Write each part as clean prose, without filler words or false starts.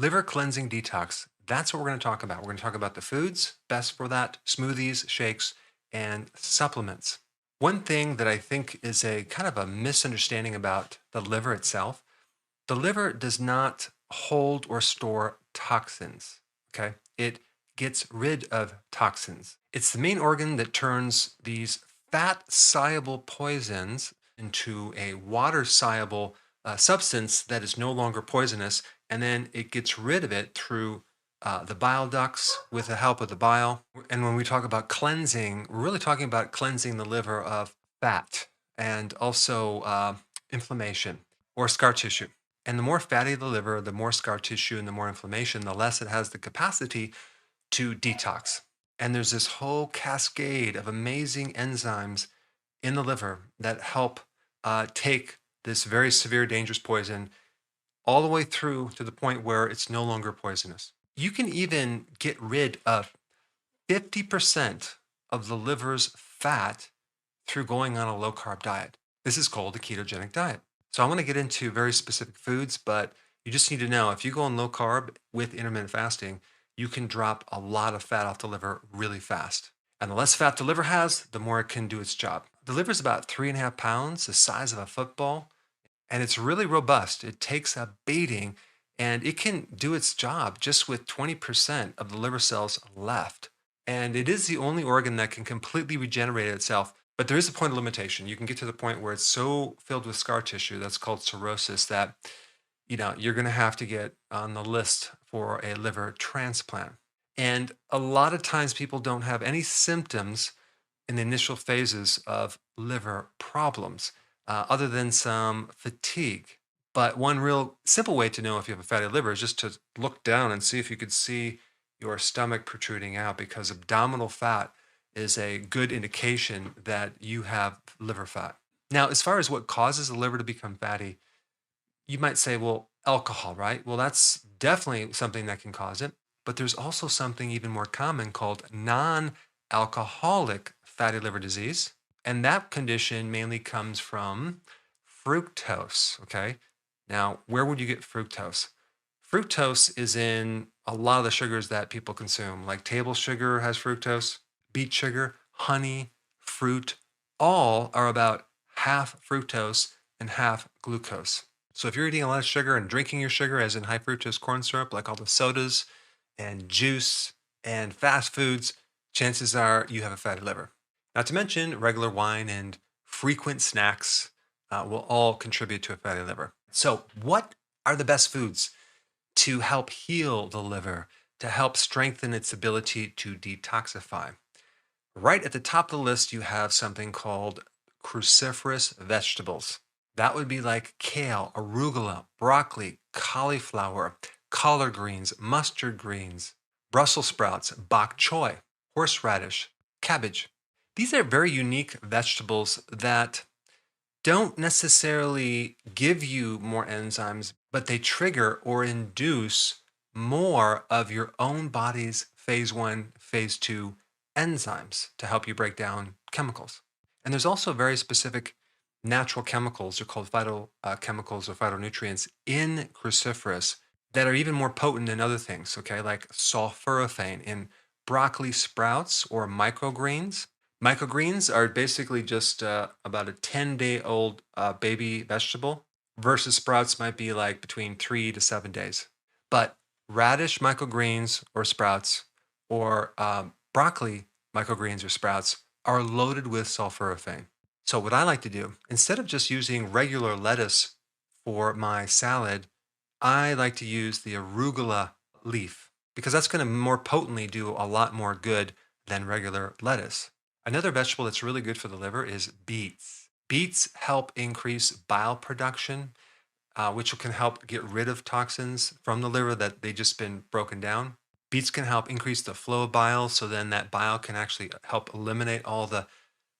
Liver cleansing detox. That's what we're going to talk about. We're going to talk about the foods best for that, smoothies, shakes, and supplements. One thing that I think is a kind of a misunderstanding about the liver itself, the liver does not hold or store toxins. Okay. It gets rid of toxins. It's the main organ that turns these fat soluble poisons into a water soluble substance that is no longer poisonous, and then it gets rid of it through the bile ducts with the help of the bile. And when we talk about cleansing, we're really talking about cleansing the liver of fat and also inflammation or scar tissue. And the more fatty the liver, the more scar tissue and the more inflammation, the less it has the capacity to detox. And there's this whole cascade of amazing enzymes in the liver that help take this very severe, dangerous poison all the way through to the point where it's no longer poisonous. You can even get rid of 50% of the liver's fat through going on a low carb diet. This is called a ketogenic diet. So I want to get into very specific foods, but you just need to know if you go on low carb with intermittent fasting, you can drop a lot of fat off the liver really fast. And the less fat the liver has, the more it can do its job. The liver is about 3.5 pounds, the size of a football, and it's really robust. It takes a beating and it can do its job just with 20% of the liver cells left. And it is the only organ that can completely regenerate itself. But there is a point of limitation. You can get to the point where it's so filled with scar tissue, that's called cirrhosis, that you're going to have to get on the list for a liver transplant. And a lot of times people don't have any symptoms in the initial phases of liver problems, other than some fatigue. But one real simple way to know if you have a fatty liver is just to look down and see if you could see your stomach protruding out, because abdominal fat is a good indication that you have liver fat. Now, as far as what causes the liver to become fatty, you might say, well, alcohol, right? Well, that's definitely something that can cause it. But there's also something even more common called non alcoholic fatty liver disease. And that condition mainly comes from fructose. Okay. Now, where would you get fructose? Fructose is in a lot of the sugars that people consume, like table sugar has fructose, beet sugar, honey, fruit, all are about half fructose and half glucose. So if you're eating a lot of sugar and drinking your sugar, as in high fructose corn syrup, like all the sodas and juice and fast foods, chances are you have a fatty liver. Not to mention regular wine and frequent snacks will all contribute to a fatty liver. So, what are the best foods to help heal the liver, to help strengthen its ability to detoxify? Right at the top of the list, you have something called cruciferous vegetables. That would be like kale, arugula, broccoli, cauliflower, collard greens, mustard greens, Brussels sprouts, bok choy, horseradish, cabbage. These are very unique vegetables that don't necessarily give you more enzymes, but they trigger or induce more of your own body's phase one, phase two enzymes to help you break down chemicals. And there's also very specific natural chemicals, they're called phytochemicals or phytonutrients in cruciferous, that are even more potent than other things, okay, like sulforaphane in broccoli sprouts or microgreens. Microgreens are basically just about a 10-day-old baby vegetable, versus sprouts might be like between 3 to 7 days. But radish microgreens or sprouts, or broccoli microgreens or sprouts, are loaded with sulforaphane. So what I like to do, instead of just using regular lettuce for my salad, I like to use the arugula leaf, because that's going to more potently do a lot more good than regular lettuce. Another vegetable that's really good for the liver is beets. Beets help increase bile production, which can help get rid of toxins from the liver that they just been broken down. Beets can help increase the flow of bile, so then that bile can actually help eliminate all the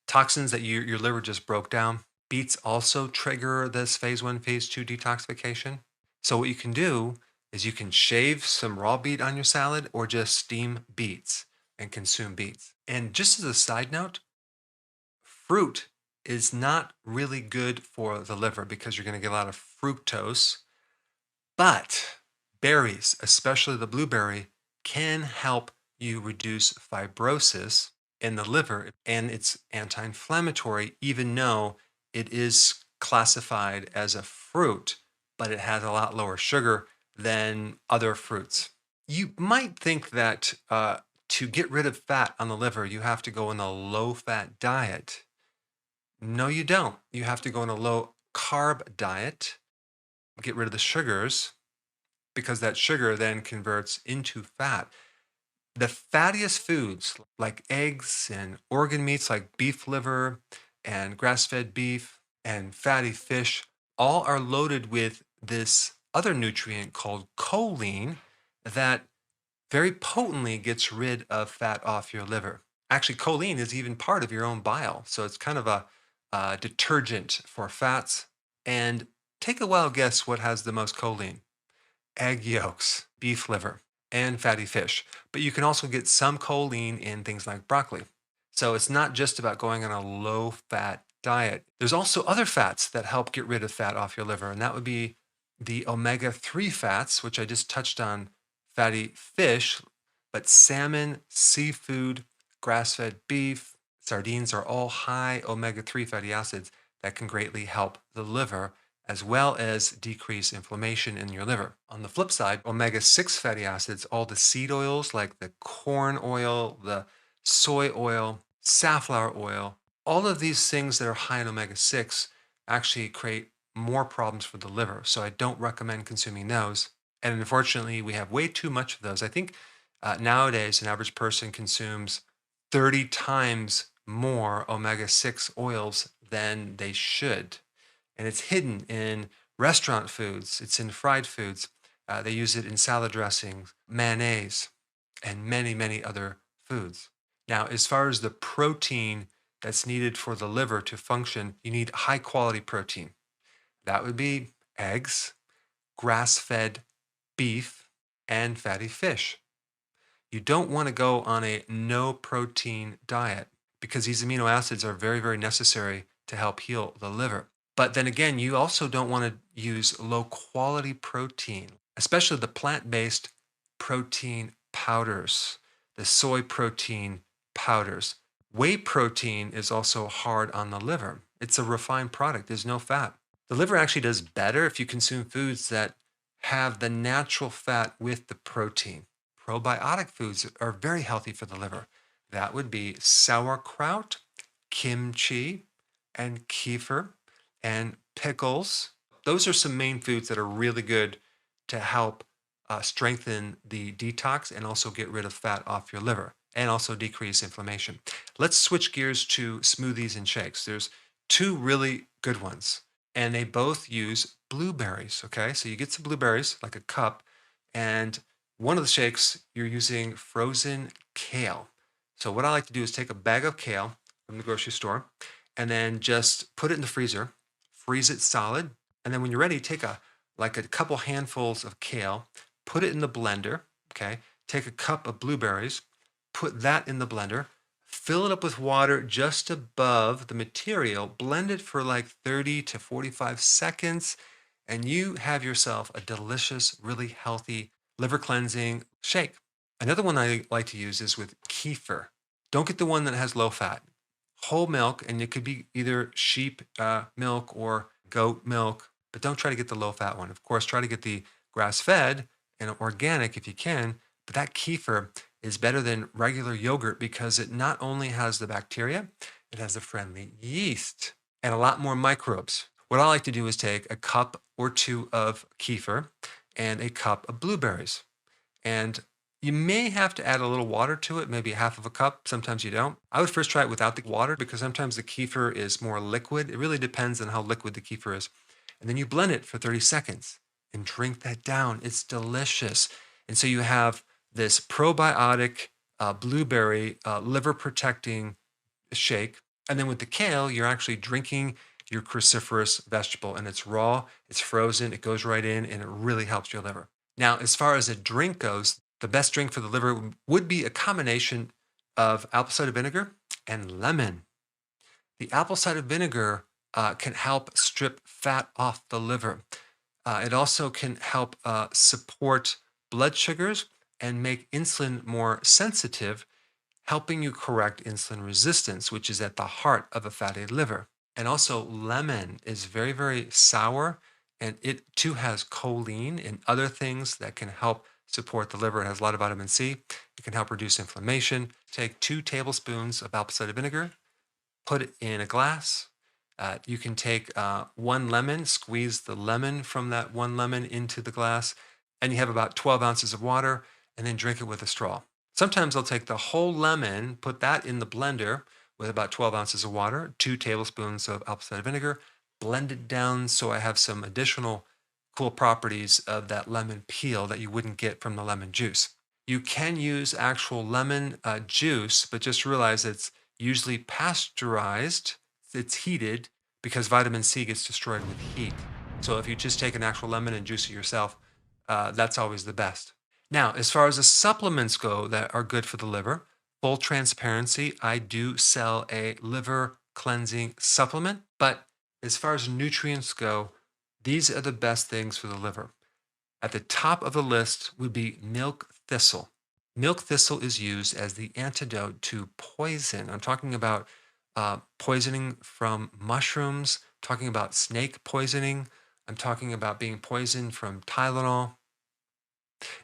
toxins that your liver just broke down. Beets also trigger this phase one, phase two detoxification. So what you can do is you can shave some raw beet on your salad or just steam beets and consume beets. And just as a side note, fruit is not really good for the liver because you're going to get a lot of fructose, but Berries, especially the blueberry, can help you reduce fibrosis in the liver, and it's anti-inflammatory, even though it is classified as a fruit, but it has a lot lower sugar than other fruits. You might think that to get rid of fat on the liver, you have to go on a low-fat diet. No, you don't. You have to go on a low-carb diet, get rid of the sugars, because that sugar then converts into fat. The fattiest foods like eggs and organ meats like beef liver and grass-fed beef and fatty fish all are loaded with this other nutrient called choline that very potently gets rid of fat off your liver. Actually, choline is even part of your own bile, so it's kind of a detergent for fats. And take a wild guess what has the most choline: egg yolks, beef liver, and fatty fish. But you can also get some choline in things like broccoli. So it's not just about going on a low fat diet. There's also other fats that help get rid of fat off your liver, and that would be the omega-3 fats, which I just touched on fatty fish, but salmon, seafood, grass-fed beef, sardines are all high omega-3 fatty acids that can greatly help the liver as well as decrease inflammation in your liver. On the flip side, omega-6 fatty acids, all the seed oils like the corn oil, the soy oil, safflower oil, all of these things that are high in omega-6 actually create more problems for the liver. So I don't recommend consuming those. And unfortunately, we have way too much of those. I think nowadays an average person consumes 30 times more omega-6 oils than they should. And it's hidden in restaurant foods, it's in fried foods. They use it in salad dressings, mayonnaise, and many, many other foods. Now, as far as the protein that's needed for the liver to function, you need high quality protein. That would be eggs, grass-fed beef, and fatty fish. You don't want to go on a no protein diet because these amino acids are very, very necessary to help heal the liver. But then again, you also don't want to use low quality protein, especially the plant-based protein powders, the soy protein powders. Whey protein is also hard on the liver. It's a refined product, there's no fat. The liver actually does better if you consume foods that have the natural fat with the protein. Probiotic foods are very healthy for the liver. That would be sauerkraut, kimchi, and kefir, and pickles. Those are some main foods that are really good to help strengthen the detox and also get rid of fat off your liver and also decrease inflammation. Let's switch gears to smoothies and shakes. There's two really good ones, and they both use blueberries. Okay, so you get some blueberries, like a cup, and one of the shakes you're using frozen kale. So what I like to do is take a bag of kale from the grocery store and then just put it in the freezer, freeze it solid, and then when you're ready, take a couple handfuls of kale, put it in the blender, okay? Take a cup of blueberries, put that in the blender, fill it up with water just above the material, blend it for like 30 to 45 seconds, and you have yourself a delicious, really healthy, liver cleansing shake. Another one I like to use is with kefir. Don't get the one that has low fat. Whole milk, and it could be either sheep milk or goat milk, but don't try to get the low fat one. Of course, try to get the grass fed and organic if you can, but that kefir is better than regular yogurt because it not only has the bacteria, it has a friendly yeast and a lot more microbes. What I like to do is take a cup or two of kefir and a cup of blueberries. And you may have to add a little water to it, maybe half of a cup. Sometimes you don't. I would first try it without the water because sometimes the kefir is more liquid. It really depends on how liquid the kefir is. And then you blend it for 30 seconds and drink that down. It's delicious. And so you have this probiotic blueberry liver protecting shake. And then with the kale, you're actually drinking your cruciferous vegetable, and it's raw, it's frozen, it goes right in, and it really helps your liver. Now, as far as a drink goes, the best drink for the liver would be a combination of apple cider vinegar and lemon. The apple cider vinegar can help strip fat off the liver. It also can help support blood sugars and make insulin more sensitive, helping you correct insulin resistance, which is at the heart of a fatty liver. And also, lemon is very, very sour, and it too has choline and other things that can help support the liver. It has a lot of vitamin C. It can help reduce inflammation. Take 2 tablespoons of apple cider vinegar, put it in a glass. You can take 1 lemon, squeeze the lemon from that 1 lemon into the glass, and you have about 12 ounces of water, and then drink it with a straw. Sometimes I'll take the whole lemon, put that in the blender with about 12 ounces of water, 2 tablespoons of apple cider vinegar, blend it down so I have some additional cool properties of that lemon peel that you wouldn't get from the lemon juice. You can use actual lemon juice, but just realize it's usually pasteurized, it's heated because vitamin C gets destroyed with heat. So if you just take an actual lemon and juice it yourself, that's always the best. Now, as far as the supplements go that are good for the liver, full transparency, I do sell a liver cleansing supplement. But as far as nutrients go, these are the best things for the liver. At the top of the list would be milk thistle. Milk thistle is used as the antidote to poison. I'm talking about poisoning from mushrooms, talking about snake poisoning. I'm talking about being poisoned from Tylenol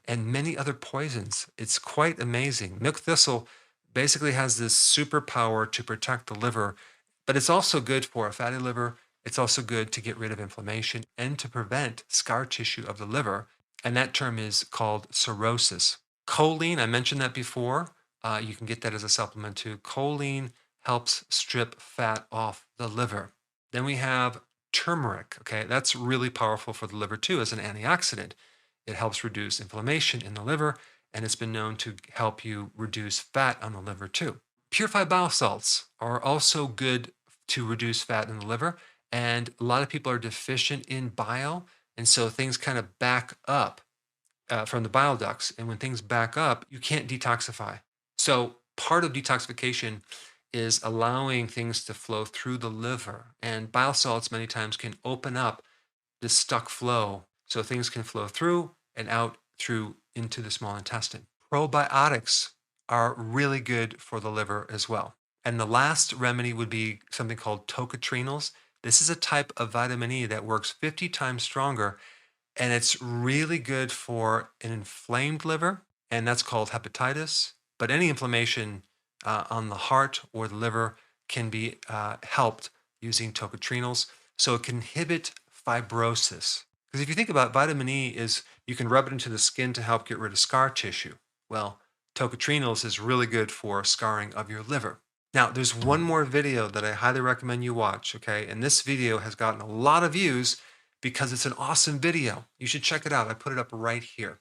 and many other poisons. It's quite amazing. Milk thistle basically has this superpower to protect the liver, but it's also good for a fatty liver. It's also good to get rid of inflammation and to prevent scar tissue of the liver. And that term is called cirrhosis. Choline, I mentioned that before. You can get that as a supplement too. Choline helps strip fat off the liver. Then we have turmeric. Okay, that's really powerful for the liver too as an antioxidant. It helps reduce inflammation in the liver, and it's been known to help you reduce fat on the liver too. Purified bile salts are also good to reduce fat in the liver, and a lot of people are deficient in bile, and so things kind of back up from the bile ducts. And when things back up, you can't detoxify. So part of detoxification is allowing things to flow through the liver, and bile salts many times can open up the stuck flow so things can flow through and out through into the small intestine. Probiotics are really good for the liver as well. And the last remedy would be something called tocotrienols. This is a type of vitamin E that works 50 times stronger, and it's really good for an inflamed liver, and that's called hepatitis. But any inflammation on the heart or the liver can be helped using tocotrienols. So it can inhibit fibrosis. Because if you think about vitamin E is you can rub it into the skin to help get rid of scar tissue. Well, tocotrienols is really good for scarring of your liver. Now, there's one more video that I highly recommend you watch, okay? And this video has gotten a lot of views because it's an awesome video. You should check it out. I put it up right here.